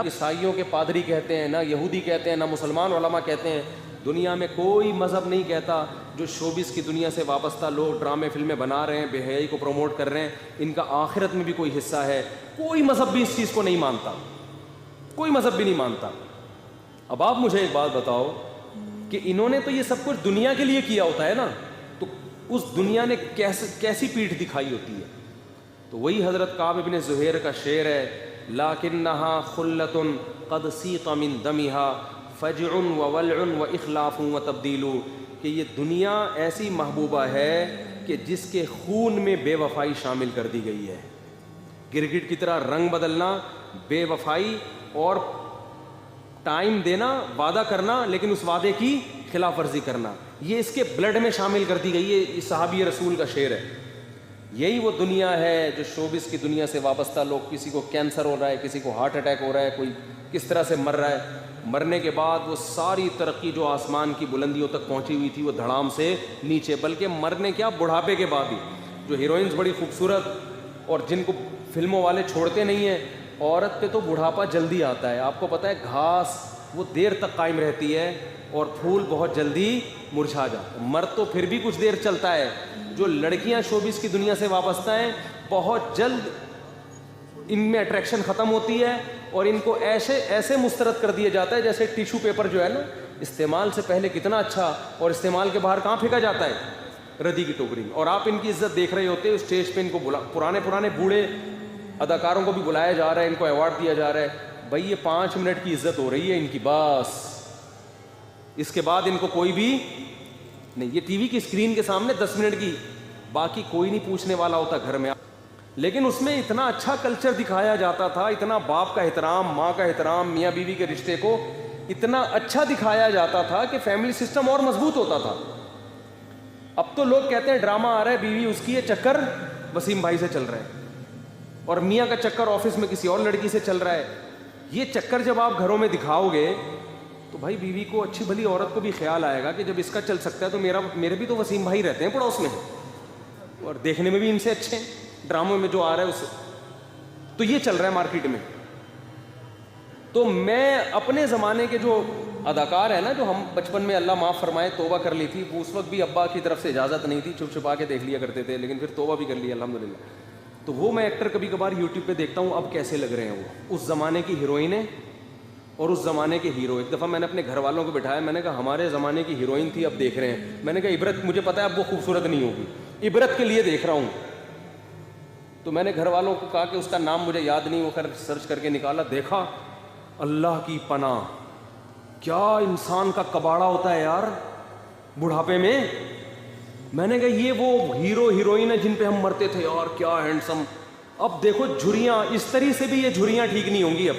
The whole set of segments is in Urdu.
عیسائیوں کے پادری کہتے ہیں، نہ یہودی کہتے ہیں، نہ مسلمان علماء کہتے ہیں، دنیا میں کوئی مذہب نہیں کہتا جو شوبز کی دنیا سے وابستہ لوگ ڈرامے فلمیں بنا رہے ہیں، بے حیائی کو پروموٹ کر رہے ہیں، ان کا آخرت میں بھی کوئی حصہ ہے. کوئی مذہب بھی اس چیز کو نہیں مانتا، کوئی مذہب بھی نہیں مانتا. اب آپ مجھے ایک بات بتاؤ کہ انہوں نے تو یہ سب کچھ دنیا کے لیے کیا ہوتا ہے نا، تو اس دنیا نے کیسی پیٹھ دکھائی ہوتی ہے. تو وہی حضرت کعب بن زہیر کا شعر ہے، لَكِنَّهَا خُلَّةٌ قَدْ سِيقَ مِن دَمِهَا فَجْعٌ وَوَلْعٌ وَإِخْلَافٌ وَتَبْدِيلٌ، کہ یہ دنیا ایسی محبوبہ ہے کہ جس کے خون میں بے وفائی شامل کر دی گئی ہے. گرگٹ کی طرح رنگ بدلنا، بے وفائی اور ٹائم دینا، وعدہ کرنا لیکن اس وعدے کی خلاف ورزی کرنا، یہ اس کے بلڈ میں شامل کر دی گئی ہے. یہ صحابی رسول کا شعر ہے. یہی وہ دنیا ہے جو شوبز کی دنیا سے وابستہ لوگ، کسی کو کینسر ہو رہا ہے، کسی کو ہارٹ اٹیک ہو رہا ہے، کوئی کس طرح سے مر رہا ہے، مرنے کے بعد وہ ساری ترقی جو آسمان کی بلندیوں تک پہنچی ہوئی تھی وہ دھڑام سے نیچے، بلکہ مرنے کیا بڑھاپے کے بعد ہی. جو ہیروئنز بڑی خوبصورت اور جن کو فلموں والے چھوڑتے نہیں ہیں، عورت پہ تو بڑھاپا جلدی آتا ہے. آپ کو پتہ ہے گھاس وہ دیر تک قائم رہتی ہے اور پھول بہت جلدی مرجھا جاتا ہے. مرد تو پھر بھی کچھ دیر چلتا ہے. جو لڑکیاں شوبز کی دنیا سے وابستہ ہیں، بہت جلد ان میں اٹریکشن ختم ہوتی ہے اور ان کو ایسے مسترد کر دیا جاتا ہے جیسے ٹیشو پیپر جو ہے نا، استعمال سے پہلے کتنا اچھا اور استعمال کے باہر کہاں پھینکا جاتا ہے، ردی کی ٹوکری میں. اور آپ ان کی عزت دیکھ رہے ہوتے، اسٹیج پہ ان کو پرانے بوڑھے اداکاروں کو بھی بلایا جا رہا ہے، ان کو ایوارڈ دیا جا رہا ہے. بھائی یہ 5 منٹ کی عزت ہو رہی ہے ان کی، بس اس کے بعد ان کو کوئی بھی نہیں. یہ ٹی وی کی اسکرین کے سامنے 10 منٹ کی، باقی کوئی نہیں پوچھنے والا ہوتا گھر میں. لیکن اس میں اتنا اچھا کلچر دکھایا جاتا تھا، اتنا باپ کا احترام، ماں کا احترام، میاں بیوی کے رشتے کو اتنا اچھا دکھایا جاتا تھا کہ فیملی سسٹم اور مضبوط ہوتا تھا. اب تو لوگ کہتے ہیں ڈرامہ آ رہا ہے، بیوی اس کی ہے، چکر وسیم بھائی سے چل رہا ہے، اور میاں کا چکر آفس میں کسی اور لڑکی سے چل رہا ہے. یہ چکر جب آپ گھروں میں دکھاؤ گے تو بھائی بیوی کو، اچھی بھلی عورت کو بھی خیال آئے گا کہ جب اس کا چل سکتا ہے تو میرے بھی تو وسیم بھائی رہتے ہیں پڑوس میں، اور دیکھنے میں بھی ان سے اچھے ہیں، ڈراموں میں جو آ رہا ہے اس. تو یہ چل رہا ہے مارکیٹ میں. تو میں اپنے زمانے کے جو اداکار ہیں نا، جو ہم بچپن میں اللہ معاف فرمائے توبہ کر لی تھی، اس وقت بھی ابا کی طرف سے اجازت نہیں تھی، چھپ چھپا کے دیکھ لیا کرتے تھے، لیکن پھر توبہ بھی کر لی الحمدللہ. تو وہ میں ایکٹر کبھی کبھار یوٹیوب پہ دیکھتا ہوں، اب کیسے لگ رہے ہیں وہ، اس زمانے کی ہیروئنیں اور اس زمانے کے ہیرو. ایک دفعہ میں نے اپنے گھر والوں کو بٹھایا، میں نے کہا ہمارے زمانے کی ہیروئن تھی، اب دیکھ رہے ہیں. میں نے کہا عبرت، مجھے پتا ہے اب وہ خوبصورت نہیں ہوگی، عبرت کے لیے دیکھ رہا ہوں. تو میں نے گھر والوں کو کہا کہ اس کا نام مجھے یاد نہیں، وہ سرچ کر کے نکالا، دیکھا، اللہ کی پناہ، کیا انسان کا کباڑا ہوتا ہے یار بڑھاپے میں. میں نے کہا یہ وہ ہیرو ہیروئن ہے جن پہ ہم مرتے تھے یار، کیا ہینڈسم. اب دیکھو جھریاں، اس طرح سے بھی یہ جھریاں ٹھیک نہیں ہوں گی. اب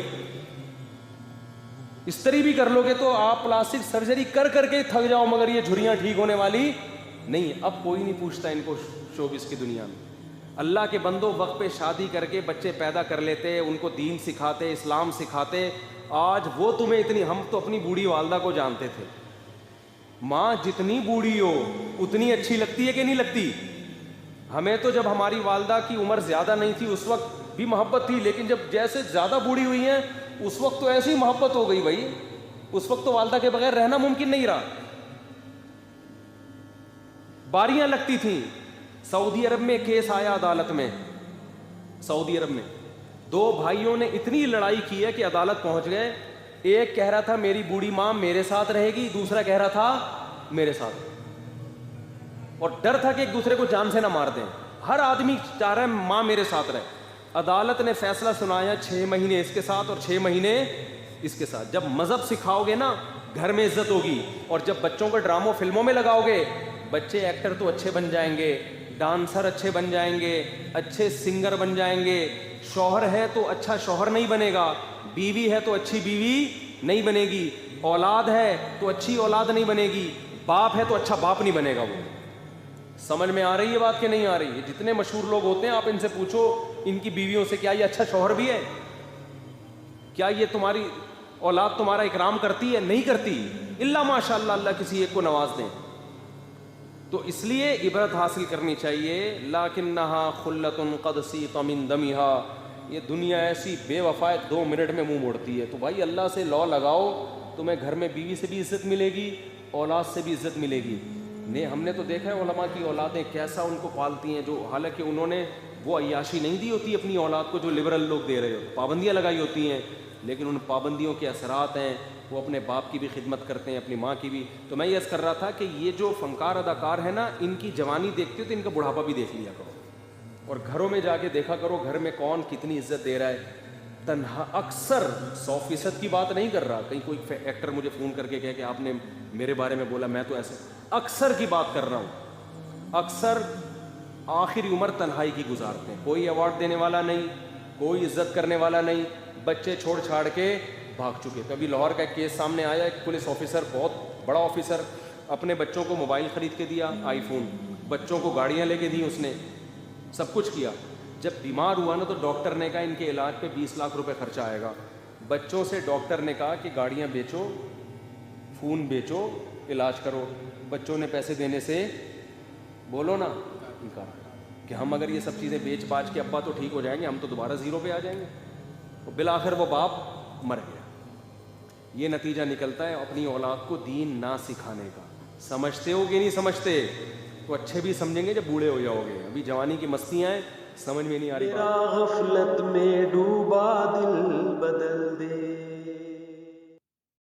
اس طرح بھی کر لو گے تو آپ پلاسٹک سرجری کر کر کے تھک جاؤ، مگر یہ جھریاں ٹھیک ہونے والی نہیں. اب کوئی نہیں پوچھتا ان کو شوبز کی دنیا میں. اللہ کے بندوں، وقت پہ شادی کر کے بچے پیدا کر لیتے، ان کو دین سکھاتے، اسلام سکھاتے. آج وہ تمہیں اتنی، ہم تو اپنی بوڑھی والدہ کو جانتے تھے، ماں جتنی بوڑھی ہو اتنی اچھی لگتی ہے کہ نہیں لگتی. ہمیں تو جب ہماری والدہ کی عمر زیادہ نہیں تھی اس وقت بھی محبت تھی، لیکن جب جیسے زیادہ بوڑھی ہوئی ہیں اس وقت تو ایسی محبت ہو گئی بھائی. اس وقت تو والدہ کے بغیر رہنا ممکن نہیں رہا. باریاں لگتی تھیں. سعودی عرب میں کیس آیا عدالت میں، سعودی عرب میں 2 بھائیوں نے اتنی لڑائی کی ہے کہ عدالت پہنچ گئے. ایک کہہ رہا تھا میری بوڑھی ماں میرے ساتھ رہے گی، دوسرا کہہ رہا تھا میرے ساتھ، اور ڈر تھا کہ ایک دوسرے کو جان سے نہ مار دیں. ہر آدمی چاہ رہا ہے ماں میرے ساتھ رہے. عدالت نے فیصلہ سنایا 6 مہینے اس کے ساتھ اور 6 مہینے اس کے ساتھ. جب مذہب سکھاؤ گے نا گھر میں عزت ہوگی، اور جب بچوں کو ڈراموں فلموں میں لگاؤ گے، بچے ایکٹر تو اچھے بن جائیں گے، ڈانسر اچھے بن جائیں گے، اچھے سنگر بن جائیں گے. شوہر ہے تو اچھا شوہر نہیں بنے گا، بیوی ہے تو اچھی بیوی نہیں بنے گی، اولاد ہے تو اچھی اولاد نہیں بنے گی، باپ ہے تو اچھا باپ نہیں بنے گا. وہ سمجھ میں آ رہی ہے بات کہ نہیں آ رہی ہے؟ جتنے مشہور لوگ ہوتے ہیں آپ ان سے پوچھو ان کی بیویوں سے، کیا یہ اچھا شوہر بھی ہے؟ کیا یہ تمہاری اولاد تمہارا اکرام کرتی ہے؟ نہیں کرتی، الا ماشاء اللہ، اللہ کسی ایک کو نواز دیں. تو اس لیے عبرت حاصل کرنی چاہیے. لَكِنَّهَا خُلَّةٌ قَدْ سِيقَ مِن دَمِهَا، یہ دنیا ایسی بے وفا ہے 2 منٹ میں منہ موڑتی ہے. تو بھائی اللہ سے لا لگاؤ, تمہیں گھر میں بیوی سے بھی عزت ملے گی, اولاد سے بھی عزت ملے گی. نہیں, ہم نے تو دیکھا ہے علماء کی اولادیں کیسا ان کو پالتی ہیں, جو حالانکہ انہوں نے وہ عیاشی نہیں دی ہوتی اپنی اولاد کو جو لبرل لوگ دے رہے ہو, پابندیاں لگائی ہوتی ہیں, لیکن ان پابندیوں کے اثرات ہیں, وہ اپنے باپ کی بھی خدمت کرتے ہیں, اپنی ماں کی بھی. تو میں یہ عرض کر رہا تھا کہ یہ جو فنکار اداکار ہیں نا, ان کی جوانی دیکھتے ہو تو ان کا بڑھاپا بھی دیکھ لیا کرو, اور گھروں میں جا کے دیکھا کرو گھر میں کون کتنی عزت دے رہا ہے. تنہا اکثر 100% کی بات نہیں کر رہا, کہیں کوئی ایکٹر مجھے فون کر کے کہے کہ آپ نے میرے بارے میں بولا, میں تو ایسے, اکثر کی بات کر رہا ہوں. اکثر آخری عمر تنہائی کی گزارتے ہیں, کوئی ایوارڈ دینے والا نہیں, کوئی عزت کرنے والا نہیں, بچے چھوڑ چھاڑ کے بھاگ چکے. تو ابھی لاہور کا ایک کیس سامنے آیا, ایک پولیس آفیسر, بہت بڑا آفیسر, اپنے بچوں کو موبائل خرید کے دیا, آئی فون, بچوں کو گاڑیاں لے کے دی, اس نے سب کچھ کیا. جب بیمار ہوا نا تو ڈاکٹر نے کہا ان کے علاج پہ 20 لاکھ روپے خرچہ آئے گا. بچوں سے ڈاکٹر نے کہا کہ گاڑیاں بیچو, فون بیچو, علاج کرو. بچوں نے پیسے دینے سے بولو نا انکار, کہ ہم اگر یہ سب چیزیں بیچ باچ کے ابا تو ٹھیک ہو جائیں گے, ہم تو دوبارہ زیرو پہ آ جائیں گے. بالآخر وہ باپ مر گیا. یہ نتیجہ نکلتا ہے اپنی اولاد کو دین نہ سکھانے کا. سمجھتے ہو کہ نہیں سمجھتے, تو اچھے بھی سمجھیں گے جب بوڑھے ہو جاؤ گے. ابھی جوانی کی مستیاں ہیں, سمجھ میں نہیں آ رہی. غفلت میں ڈوبا دل بدل دے.